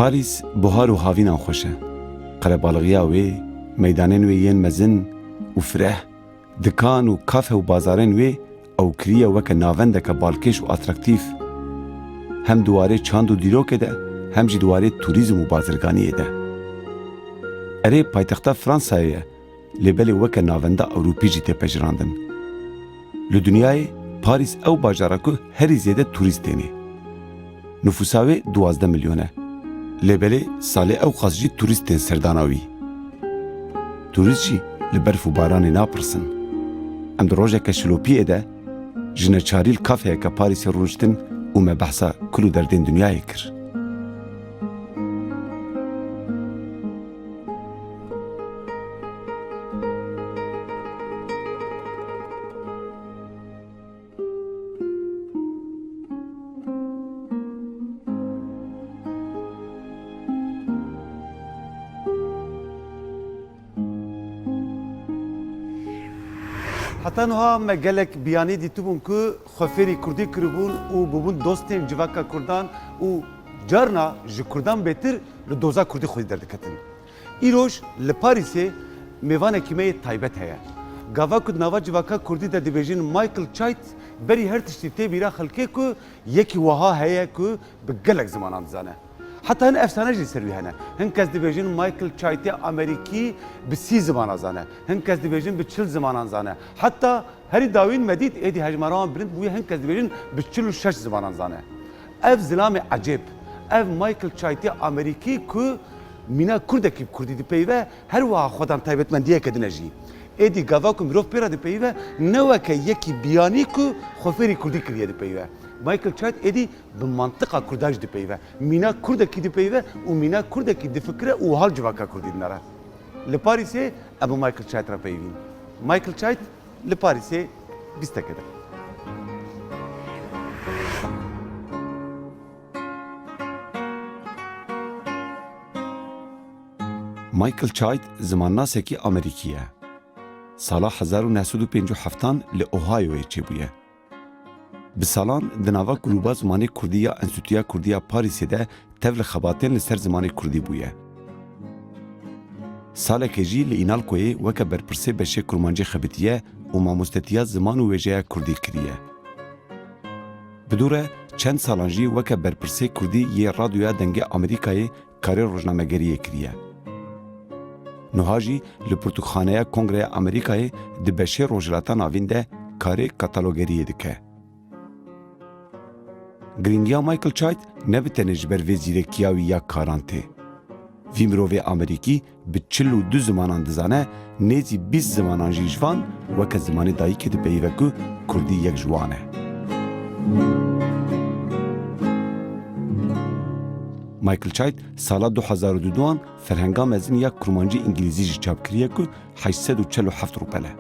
Paris buhar û havînan xweş e. Qelebalixîya wê, meydanên wê yên mezin û fireh, dikan û kafe û bazarên wê ew kiriye weke navendeke balkêş û atraktîv. Hem diwarê çand û dîrokê de, hem jî diwarê turîzm û bazirganiyê de. Erê paytexta Fransayê ye, lêbelê weke navenda Ewropî jî tê pejirandin. Li dunyayê Paris ew bajara ku herî zêde turîst têne. Nüfusa wê 12 milyon e. Lêbelê salê ew xas jî turîst tên serdana wî. Turîst jî li berf û baranê napirsin. Em di rojeke şilopiyê de ji neçarîl kafeyeke Parîsê rûniştin û me behsa kul û derdên dunyayê kir. Heta niha me gelek biyanî dîtibûn ku xweferî Kurdî kiribûn û bûbûn dostên civaka Kurdan û carna ji Kurdan bêtir li doza Kurdî xwedî derdiketin. Îroj li Parîsê mêvanekî me yê taybet heye. Gava ku nava civaka Kurdî de dibêjin Michael Chait berî her tiştî tê bîra xelkê ku yekî wiha heye ku bi gelek zimanan dizane. Heta hin efsane jî ser wî hene. Hin kes dibêjin Michael Chaitê Amerîkî bi 30 zimanan zane. Hin kes dibêjin bi 40 zimanan zane. Heta herî dawîn medît êdî hejmaran bilind bûye hin kes dibêjin bi 46 zimanan zane. Ev zilamê ecêb. Ev Michael Chaitê Amerîkî ku mîna Kurdekî Kurdî dipeyve her wiha xwedan taybetmendiyeke dine jî. Êdî gava ku mirov pêra dipeyve ne weke yekî biyanî ku xweferî Kurdî kiriye dipeyve. Michael Chait êdî bi mantıqa Kurda jî dipeyve. Mîna Kurdekî dipeyve û mîna Kurdekî difikire û hal civaka Kurdî dinare. Li Parîsê em bi Michael Chait re peyvîn. Michael Chait li Parîsê bîstekê de. Michael Chait zimannasekî Amerîkî ye. Sala 1957 li Ohioyê çêbûye. Bi salan di nava Grûpa Zimanê Kurdî ya Enstitûya Kurdî ya Parîsê de tev li xebatên li ser zimanê Kurdî bûye. Salekê jî li Înalcoyê weke berpirsê beşê kurmancê xebitiye û mamostetiya ziman û wêjeya Kurdî kiriye. Bi dû re çend salan jî weke berpirsê Kurdî yê radyoya dengê Amerîkayê karê rojnamegeriyê kiriye. Niha jî li Pirtûkxaneya Kongreya Amerîkayê di beşê rojhilata navîn de karê katalogeriyê dike. Giringiya Michael Chait ne bi tenê ji ber vê zîrekiya wî ya karan tê. Vî mirovê Amerîkî bi 42 zimanan dizane, nêzî 20 zimanan jî ji van weke zimanê dayîkê dipeyve ku Kurdî yek ji wan e. Michael Chait sala 2002 ferhenga mezin ya kurmancî İngilîzî jî çap kiriye ku 847 rûpel e.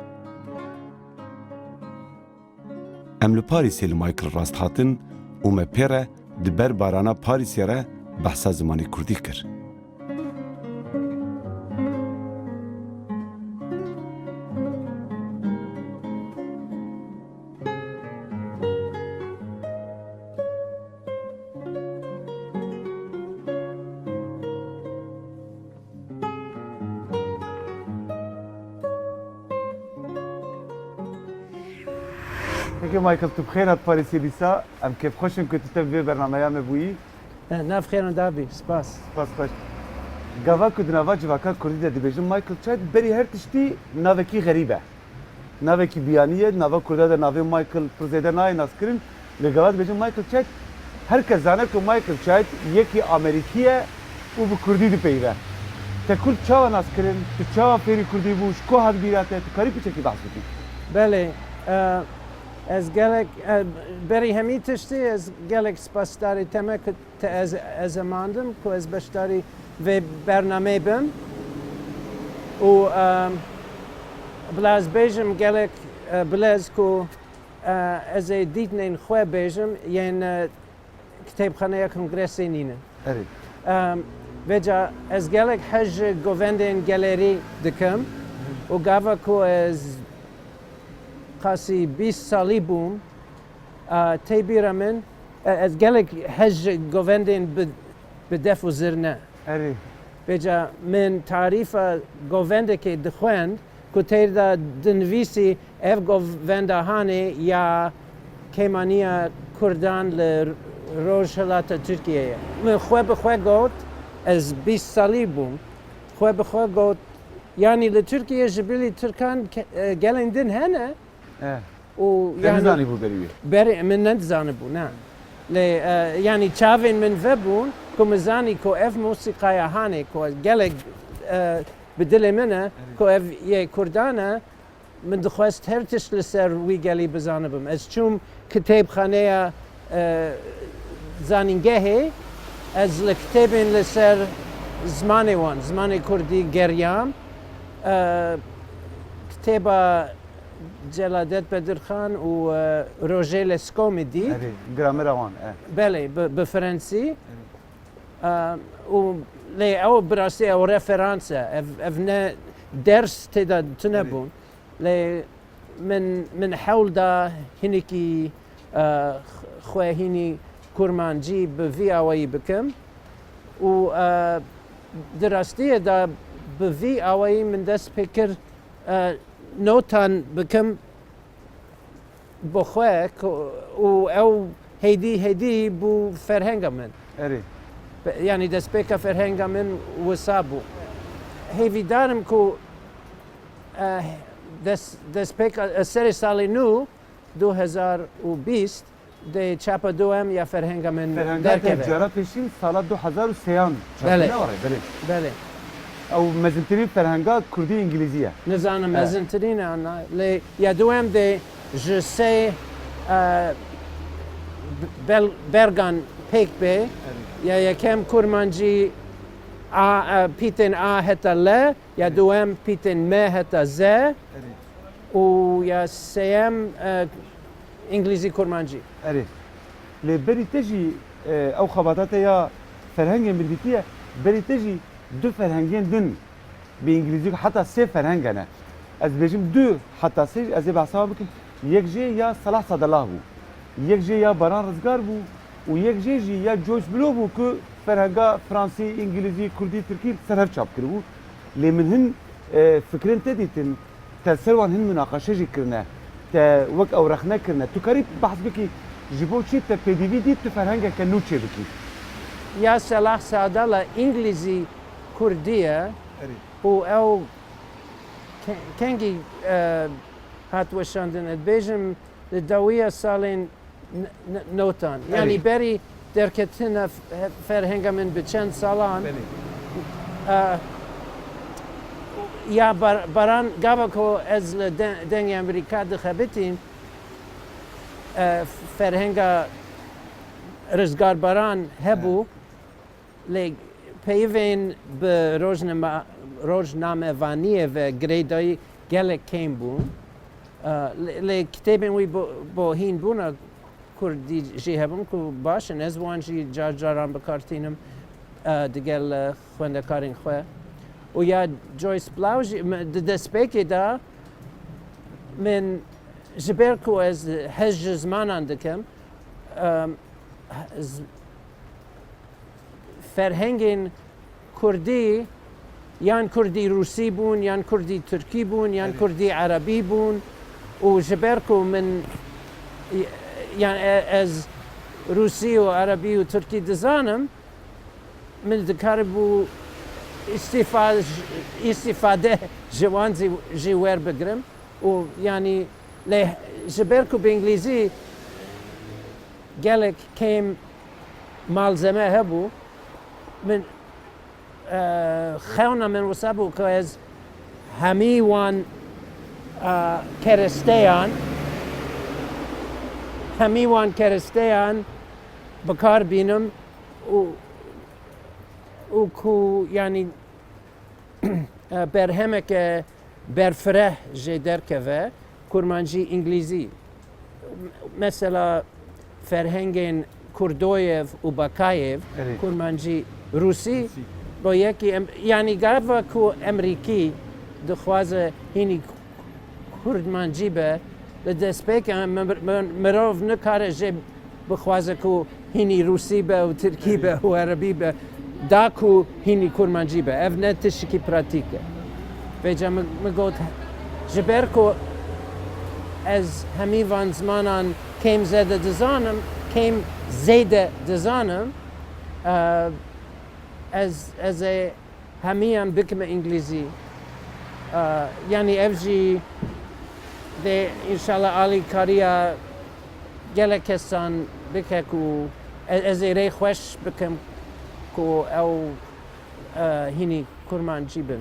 Em li Parîsê li Michael rast hatin û me pêre di ber barana Parîsê re behsa zimanê Kurdî kir. Peki Michael tu bixêr hat Parîsê dîsa em kêfxweşin ku tu tev vê bernameya me bûyî. Nav xêr davî, spas. Spas xweş. Gava ku di nava civaka Kurdî de dibêjin Michael Chait berî her tiştî navekî xerîb e. Navekî biyanî ye, nava Kurda de navê Michael pir zêde nayê naskirin. Li gava dibêjin Michael Chait herkes zane ku Michael Chait yekî Amerîkî ye û bi Kurdî dipeyve. Te kul çawa naskirin, tu çawa fêrî Kurdî bû, ji ku hat bîra te, tu karî piçekî behs bikî. Belê, ez gelek berî hemî tiştî ez gelek spasdarî te me ku te ez emandim ku ez beşdarî vê bernameyê bim û bila ez bêjim gelek bilez ku ez ê dîtinên xwe bêjim yên kitêbxaneya Kongresê nînin. Erê. Vêca ez gelek hej govendên gelerî dikim û gava ku ez qasî 20 salî bûm tê bîra min ez gelek hej govendên بدف و زرنه اری بجا من تعریف گوونده که دخوند که تیردا دنویسی اف گوونده هانه یا کمانیا کردان لروجهلات ترکیه من خواه بخواه گوت از 20 سالی بوم خواه بخواه گوت یعنی لترکیه جبلی ترکان گلندن هنه و نزانی بو بریوی بری من نزانه بو نه يعني تشافين من فبون كم زاني كو اف موسيقى هاني كو جلق بدل منها كو اف يه كردانا من دخواست هرتش لسر وي جالي بزانبم از چوم كتاب خانية زانينجهي از الكتابين لسر زماني وان زماني كردي جريام كتابة جلادت بدرخان و روژه لسکومدی اری گرامر آوان بله بفرنسی و لی او براستی او رفرانسه اف نه درس تدا تنبون لی من حول دا هنکی خواه هنی کرمانجی بوی آوایی بکم و دراستی دا بوی آوایی من دست پکر نوتان بكم بخواك او هيدي بو فرهنگا من اری يعني دس بيكا فرهنگا من وسابو هيفي دارم كو دس بيكا سري سالي نو 2020 دي چاپا دوام یا فرهنگا من فرهنگا تجارة پیشین سال 2003 بله. بله بله او مزنترین فرهنگا کردی انگلیزیه نزانم مزنترین آنا لی یا دوام دی جسی برگان پیک بی یا یکم کرمانجی پیتن هتا ل یا دوام پیتن ما هتا ز و یا سیم انگلیزی کرمانجی اری لی بری تجی او خباتات یا فرهنگ ملتیه بری تجی دو فرهنگین دن به انگلیزی حتی سه فرهنگنه از بجیم دو حتی سه از بحثا بکن یک جه یا صلاح صدالله بو یک جه یا باران رزگار بو و یک جه یا جویس بلو بو که فرهنگا فرانسی انگلیزی کردی ترکی سر هف چاپ کرد بو لی من هن فکرین تدیتن تا سروان هن مناقشه جی کرنه تا وک او رخنه کرنه تو کاری بحث بکی جبو چی تا پی دی وی دید تو فرهنگا کنو چه بکی یا صلاح صدالله انگلیزی كردية و كانجي هات وشاندن البيجم الدوية صالين نوتان يعني بري دركتنا فرهنگا من بچند سالان يا بران قابكو از دنگ امريكا دخبتين فرهنگا رزگار بران هبو لی پیوین به روزنامه وانیه و گریدای گلک کم بون لی کتابین وی با هین بونا کردی جی هبون که باشن از وانجی جاران بکارتینم دگل خونده کارین خواه و یا جویس بلاوجی دست بیکی دا من جبر کو از هج زمانان دکم فرهنگین کردی یان کردی روسی بون یان کردی ترکی بون یان کردی عربی بون و جبرکو من یان از روسی و عربی و ترکی دزانم من دکار بو استفاده جوان جوار بگرم و یعنی جبرکو به انگلیزی گلک کم مالزمه هبو من خیونه من وسابو که از همی وان کرستیان بکار بینم و کو یعنی برهمه که برفره جدر که کرمانجی انگلیزی مثلا فرهنگین کردویف و باکایف کرمانجی روسی با یکی یعنی گاوا کو امریکی دخوازه هینی کردمانجی به لدست بکن مروف نکاره جه بخوازه کو هینی روسی به و ترکی به و عربی به داکو هینی کورمانجی به اف نه تشکی پراتیکه ویجا مگوت جبر کو از همی وان زمانان کم زده دزانم کم زیده دزانم از همی هم بکم انگلیزی یعنی افجی ده انشالله علی کاریا گله کسان بکه کو از ری خوش بکم کو او هینی کرمانجی بم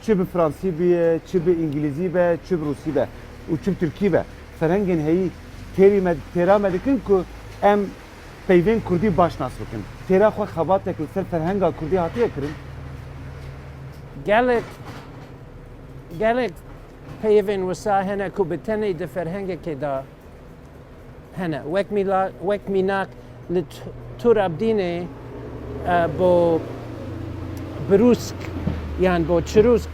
چه به فرانسی بیه چه به انگلیزی به چه به روسی به و چه به ترکی به فرهنگین هی تیرا مدکن که ام پیوین کردی باش ناس بکن تیرا خو خبات که سر فرهنگا کردی هاتیه کرن گلک پیوین وسا هنه کو بتنی ده فرهنگ که دا هنه وک میناک لتور ابدینه با بروسک یعنی با چروسک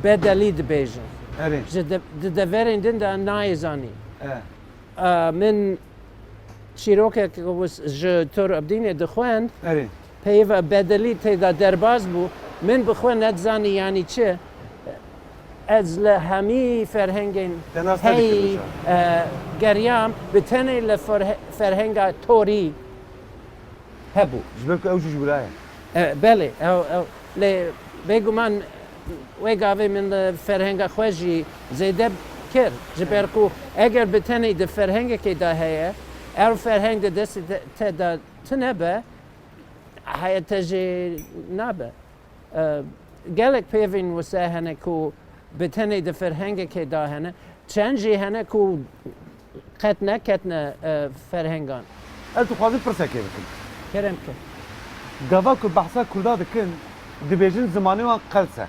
بدلی دبیجن اره دورین دن دا نایزانی من چیروکه که was je تور ابدینه دخوند اره پیو بدلی تیدا درباز بو من بخوان نتزانی یعنی چه از لهمی فرهنگین تناس هی گریام بتنی لفرهنگ توری هبو جبر که اوجو جبرایه بله بگو من وگاوی من فرهنگ خوشی زیده کرد جبر کو اگر بتنی ده فرهنگ که ده هیه فرهنگ دست تدا تنبه هيا تجي نابه قالك بيفين وساهنا كو بتني د فرهنگ كي دا هنا تشانجي هنا كو كتنا فرهنگان انتو خوازی پرسه که بکن كرم كه گاوا که بحثا کردا دکن دبیجن زمانی وان قلسه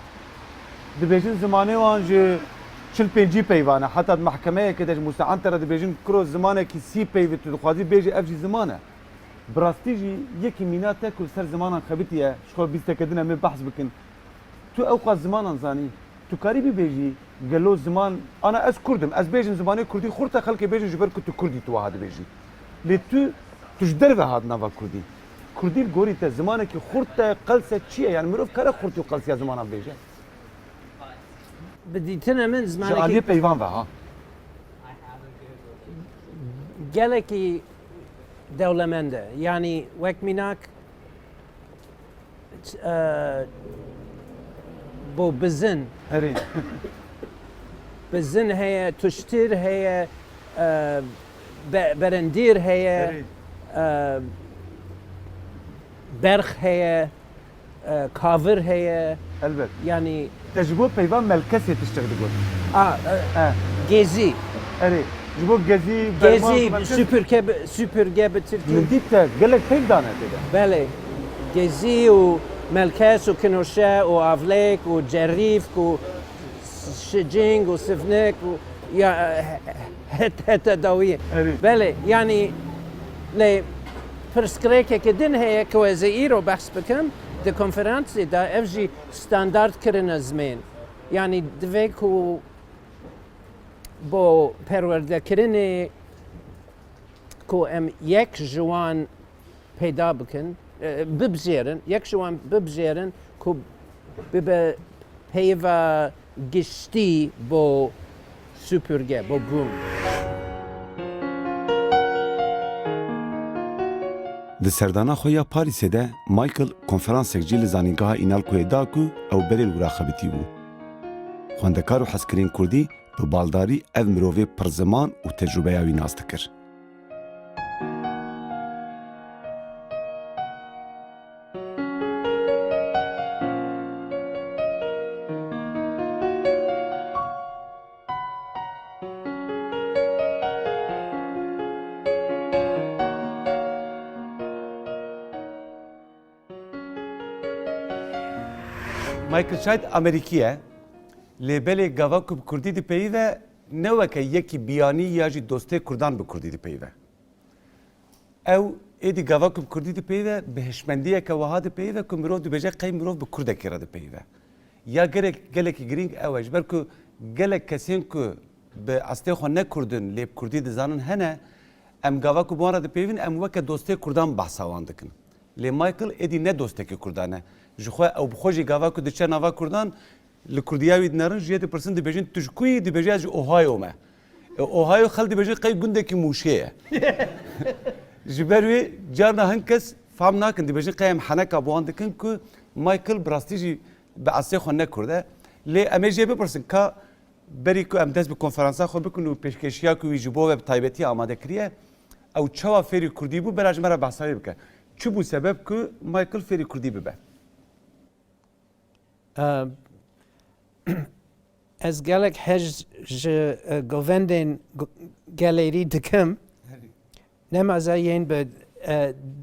دبیجن زمانی وان جو چل پنجی پیوانه حتی محکمه که دج مستعان تر دبیجن کرو زمانه کی سی پیوی تو خوازی بیجی افجی زمانه براستی جی یکی میناته کل سر زمانان خبیتیه شخور بیسته کدنه می بحث بکن تو اوقات زمانان زانی تو کاری بیجی گلو زمان انا از کردم از بیجن زمانی کردی خورتا خلک بیجن جبر که تو کردی تو هاد بیجی لی تو توش در هاد نوا کردی کردی گوری تا زمانه که خورتا قلسه چیه یعنی مروف کاره خورتی و قلسه زمانان بیجه بدي تنا من زمان شعالیه پیوان و ها قالكي دولة منده يعني وك ميناك بو بزن اری بزن هي تشتير هي برندير هي برخ هي كافر هي البته يعني تجربه پیوان ملکسی تشتغل گود جيزي اری جبو گزی جيزي سوبر جاب تركي ندیت گلک پیل دانه دیگه بله جيزي وملكاس وكنوشا وافليك وجريف وشجينج وسفنك يا حتى داوية بله يعني لي فرسكريكا كدن هي كوازيرو بحث بكم د کنفرانسی دا افجی ستاندارد کرن زمین یعنی دویکو با پرورده کرن کو ام یک جوان پیدا بکن ببزیرن یک جوان ببزیرن کو بب پیوا گشتی با سوپرگه با بوم Di serdana xwe ya Parîsê de Michael konferansek jî li zanîngeha Înalcoyê da ku ew berê wira xebitî bû. Xwendekar û hezkirên Kurdî bi baldarî ev mirovê pirziman û tecrübeya wî nas dikir. مایکل شاید امریکیه لیبل گاوا کب کردی دی پیوه نه که یکی بیانی یا جی دوسته کردان به کردی دی پیوه او ایدی گاوا کب کردی دی پیوه به هشمندیه که وها دی پیوه که مروف دی بجه قیم مروف به کرده کرده دی پیوه یا گلک گرینگ اوش برکو گلک کسین که به استه خو نکردن لیب کردی دی زانن هنه ام گاوا کب وارا دی پیوین ام وکه دوسته کردان بحثاوان دکن لی مایکل ادی نه دوستکی کردانه جخوا او بخوجی گاوا کو دچه ناوا کردان لکردیاوی دنارن جیت پرسن دی بجین تشکوی دی بجی از اوهایو ما اوهایو خل دی بجی قی گنده کی موشیه جبروی جارنا هنکس فهم ناکن دی بجی قیم حنک ابوان دکن کو مایکل براستی جی به اصلی خو نکرده لی امیجی بپرسن که بری کو ام دست به کنفرانسا خو بکنو پیشکشیا کو ویجبو و تایبتی آماده کریه او چوا فری کردی بو براج مرا بحثایی بکن چه بو سبب که مایکل فری کردی ببه از گلک هج گووندین گالری دکم نمازاین به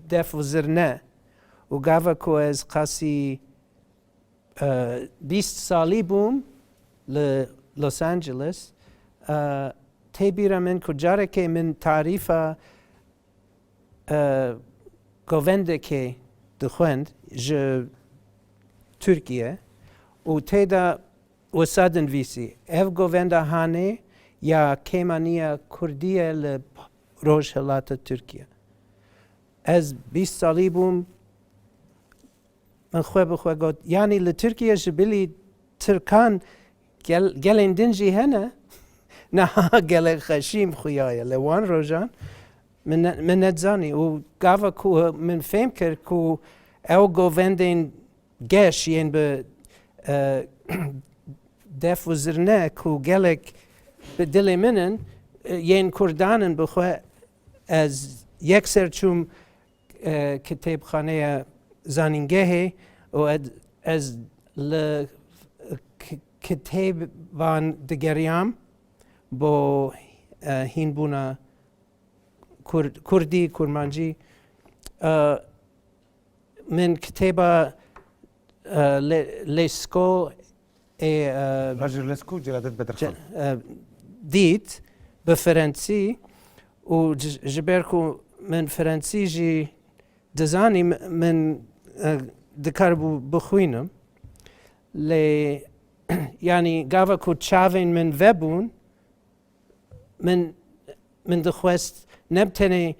دف وزرنه و گاوا کو از قاسی 20 سالی بوم لوس آنجلس تبیرم من کجاره که من تعریفه گوونده که دخوند ج ترکیه و تیدا وسادن ویسی اف گوونده هانه یا کیمانیا کردیه لروش هلات ترکیه از 20 سالی بوم من خواه گفت یعنی لترکیه جبلی ترکان گلین دنجی هنه نه گل خشیم خویاه لوان روزان من ندزانی و گاوا کو من فهم کرد کو او گووندین گش ین به دف وزرنه کو گلک به دل منن ین کردانن بخواه از یک سرچوم کتاب خانه زانینگه و از کتاب وان دگریام با هین بونا کردی کرمانجی من کتابا لسکو راجر لسکو جلادت بدرخان دید به فرانسی و جبرکو من فرانسی جی دزانی من دکار بخوینم لی یعنی گاوا کو چاوین من وبون من دخواست نبتنی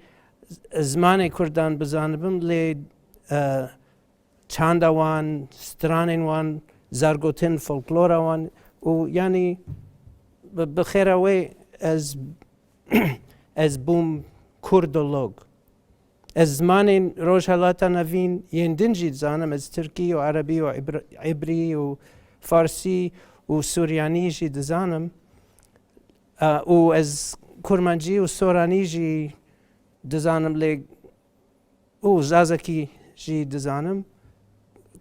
زمان کردان بزانبم لی چاندوان سترانوان زرگوتن فولکلوروان و یعنی بخیروی از بوم کردولوگ از زمان روش حالاتا نوین ین دنجی زانم از ترکی و عربی و عبری و فارسی و سوریانی جی دزانم و از کرمانجی و سورانی جی دزانم لی و زازکی جی دزانم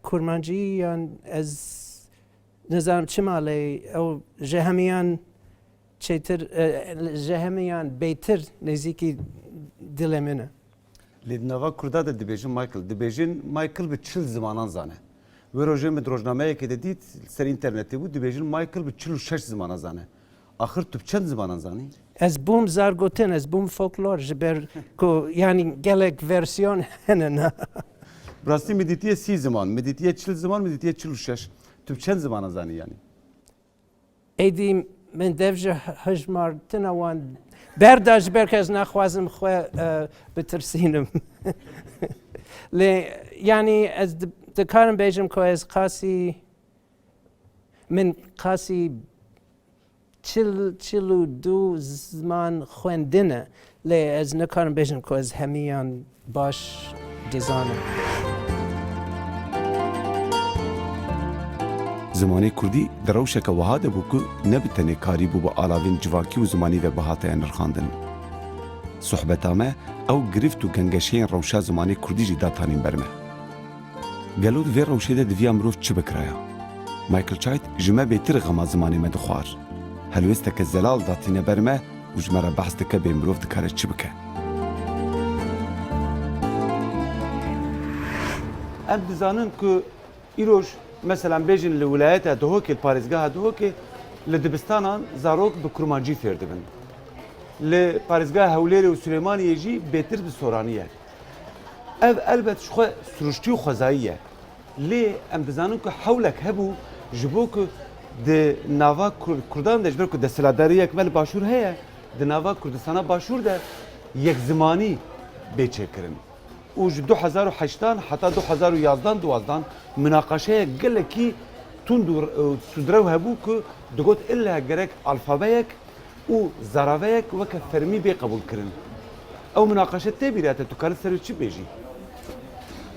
کرمانجی یان از نظام چما لی او جهمیان چیتر جهمیان بیتر نزیکی دل منه لی نوا کرده ده دبیجن مایکل به چل زمانان زانه و روزه من روزنامه که دیدید سر اینترنتی بود دبیجن مایکل به 46 زمانان زانه آخر تو چند زمانان زانی؟ از بوم زرگوتن از بوم فولکلور جبر کو یعنی گلک ورسیون هنن براستی مدیتیه 30 زمان مدیتیه 40 زمان مدیتیه 46 تو چند زمانان زانی یعنی؟ ایدی من دفجه هجمار تنوان برداشت برک از نخوازم خواه بترسینم لی یعنی از دکارم بیجم که از قاسی من قاسی 42 زمان خوندنه لی از نکارم بیجم که از همیان باش دزانم زمانی کردی در روشک وهاده بو که نبتنه کاری بو با آلاوین جواکی و زمانی و بهاته نرخاندن. صحبتامه او گرفت و گنگشین روشا زمانی کردی جی داتانین برمه. گلود وی روشه ده دوی امروف چه بکرایا؟ مایکل چایت جمع بیتر غما زمانی مدخوار. هلوسته که زلال داتینه برمه و جمع بحث دکه به امروف دکاره چه بکه. ام دزانن که ایروش مثلا بیجن لولایت دهوک پاریزگاه دهوک لدبستانان زاروک به کرمانجی فرده بند. لپاریزگاه هولیری و سلیمانی جی بهتر به سورانیه. اف البته شخو سرشتی و خزاییه. لی ام دزانن که حولک هبو جبو که د ناوا کردان دجبر که دستلاداری اکمل باشور هیه د ناوا کردستان باشور ده یک زمانی بیچه کرن. و ji 2008 heta 2011 münaqaşeya gelekî tund û tudrew hebû ku digot illa gerek alfabeyek û zaraveyek weke fermî bê qebûl kirin. Ew münaqaşe tê bîre te tu karî ser çi bêjî?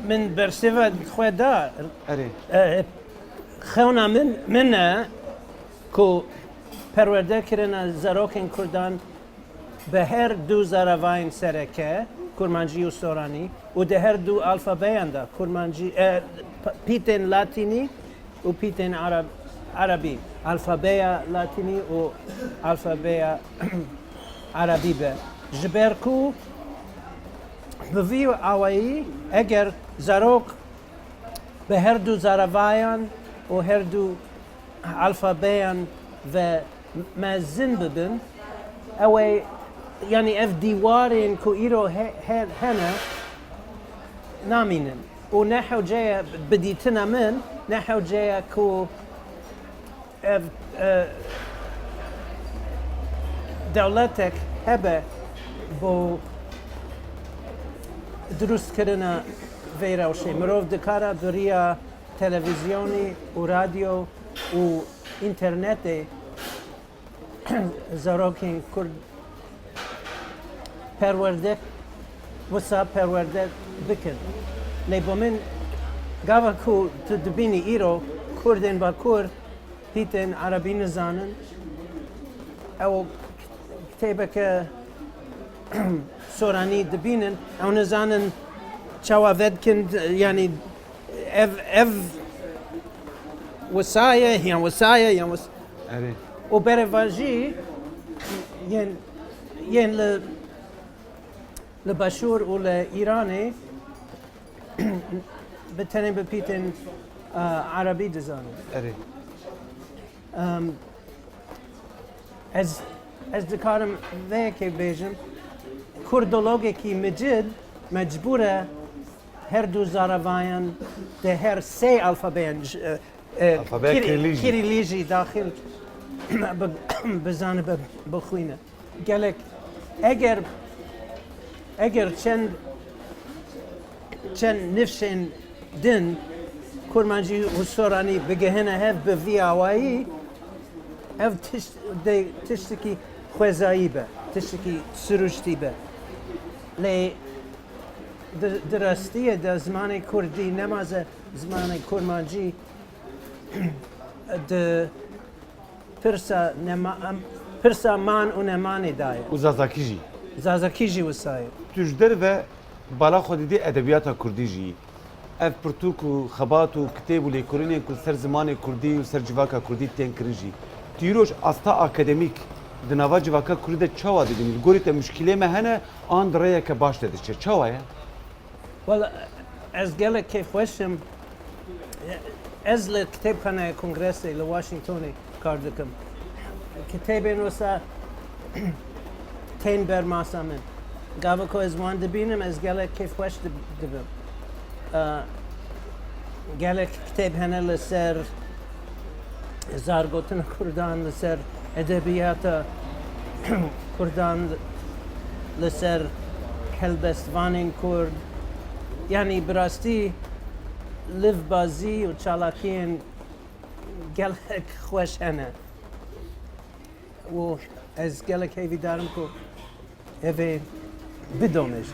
من برسيفا خودا Erê. خونا من كو پرورده کرنا زاروکن کردان به هر دو زاروین سرکه کرمانجی و سورانی و ده هر دو الفابیان دا کرمانجی پیتن لاتینی و پیتن عربی الفابیا لاتینی و الفابیا عربی به جبرکو بوی آوایی اگر زاروک به هر دو زاروین و هر دو الفابیان و مازن ببن اوی یعنی اف دیوارین کو ایرو هنه نامینن و نحو جایا بدیتنا من نحو جایا کو اف دولتك هبه بو درست کردن ویرا و شی مروف دکارا بریا تلویزیونی و رادیو و اینترنت زاروکین کرد پرورده وسا پرورده بکن لیبو من گاوا کو تدبینی ایرو کردن با کرد هیتن عربی نزانن او کتابه که سورانی دبینن او نزانن چاوا ودکند یعنی اف وصايا هي وصايا يا Erê. وبرفاجي ين لبشور ولا ايراني بتنين ببيتن عربي دزانو Erê. از دكارم ذيك بيجم كردولوجي كي مجد مجبورة هر دو زاروان ده هر سي الفابين Alfabe kirlici. كيريليجي داخل بزانب بخوينه قالك اگر چند نفشن دن كرمانجي وسوراني بجهنا هف بفي اوائي اف تشتكي خوزايبه تشتكي سروشتيبه لي درستيه دا زمان كردي نماز زمان كرمانجي د پرسا مان و نمانی دایه û zazakî jî. زازاکی جی وسایه Tu ji derve bala xwe dîdî edebiyata Kurdî jî. Ev pirtûk û xebat û kitêb û lêkolînên ku ser zimanê Kurdî û ser civaka Kurdî tên kirin jî. Tu îroj asta akademîk di nava civaka Kurdî de çawa dibînî? Gorî te muşkilê me hene an di rêyeke baş de diçe. Çawa ye? ولی از گله که خوشم از ل کتابخانه کنگرسی ل واشنگتنی کار دکم کتاب نوسا تین بر ماسامن گاوا کو از وان دبینم از گله که خوش دبم گله کتاب هنر لسر زارگوتن کردان لسر ادبیات کردان لسر کلبستوانین کرد یعنی براستی لیف بازی و چالاکین گلک خوش هنه و از گلک هیوی دارم که هیوی بدونش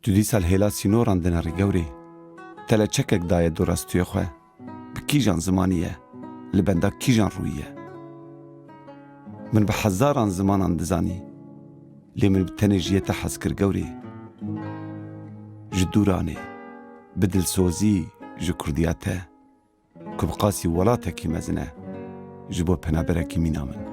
Tu dîsal hêla sînoran dinarî gewrê, tele çekek daye dorastiya xwe, bi kîjan zimanî ye, li benda kîjan rûyî ye. Min bi hezaran zimanan dizanî, lê min bi tenê jiyê te hez kir gewrê. Ji dûranê, bi dilsozî ji Kurdiya te, ku bi qasî welatekî mezin e, ji bo penaberekî mîna min.